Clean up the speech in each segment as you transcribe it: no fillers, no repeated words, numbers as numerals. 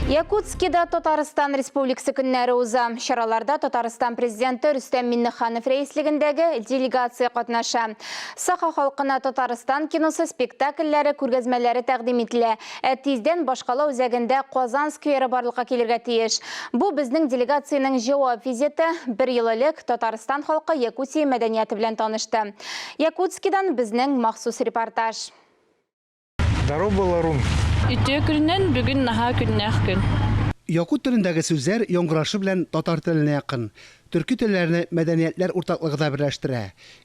Якутскида Татарстан Республикасы күннәре уза. Шараларда Татарстан президенты Рүстәм Миннеханов рәислегендәге делегация катнаша. Саха халкына Татарстан киносы спектакльләре, күргәзмәләре тәкъдим ителә. Тиздән башкала үзәгендә Казан скверы барлыкка килергә тиеш. Бу безнең делегациянең җавап визиты. Бер ел элек Татарстан халкы Якутия мәдәнияте белән танышты. Якутскидан безнең махсус репортаж. Здорово, Ларун. Үтө күннән бүген наһа күннәх көн. Якут телендәге сүзләр яңгырашы белән татар теленә якын. Төрки телләрне мәдәниятләр уртаклыгында берләштерә.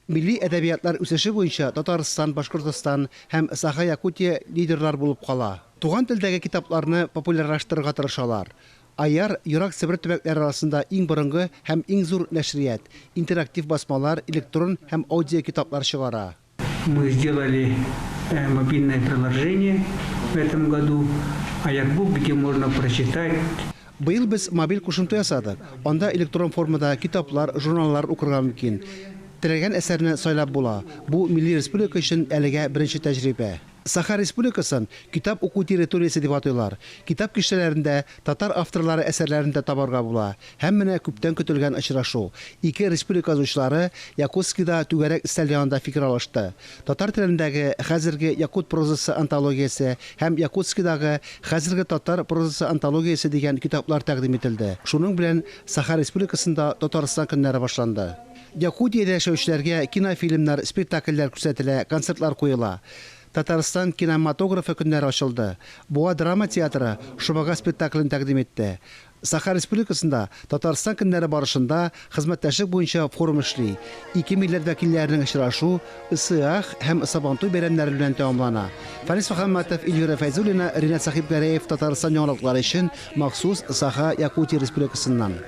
Милли әдәбиятлар үсеше буенча Татарстан, Башкортстан һәм Саха-Якутия лидерлар булып кала. Туган телдәге китапларны популярлаштырырга тырышалар. Аяр, Юрак Себер төбәкләре арасында иң борынгы һәм иң зур нәшрият, интерактив басмалар, электрон һәм аудио китаплар чыгара. Мы сделали мобильное приложение в этом году, Аякбук, где можно прочитать. Быел без мобиль кушымта ясадык. Анда электрон формада китаплар, журналлар укырга мөмкин. Теләгән әсәрне сайлап була. Бу Милли Республика өчен әлегә беренче тәҗрибә. Саха Республикасын китап уку территориясе дип атыйлар. Китап киштәләрендә татар авторлары әсәрләрендә табарга була. Һәм менә күптән көтелгән очрашу. Ике республика язучылары Якутскида түгәрәк өстәл янында фикер алышты. Татар телендәге хәзерге якут прозасы антологиясе һәм Якутскидагы хәзерге татар прозасы антологиясе дигән китаплар тәкъдим ителде. Шуның белән Саха Республикасында Татарстан көннәре башланды. Якутиядә яшәүчеләргә кинофильмнар, спектакльләр күрсәтелә, концертлар куела. Татарстан кинематографы көннәре ачылды. Буа драма театры Шубага спектаклен тәкъдим итте. Саха Республикасында Татарстан көннәре барышында хезмәттәшлек буенча форум эшли. Ике милләт вәкилләренең очрашу Исыах һәм Сабантуй бәйрәмнәре белән тәмамлана. Фарис Мөхәммәтов, Илюра Фәйзуллина, Ринат Сахибгәрәев, Татарстан яңалыклары өчен махсус Саха Якутия Республикасыннан.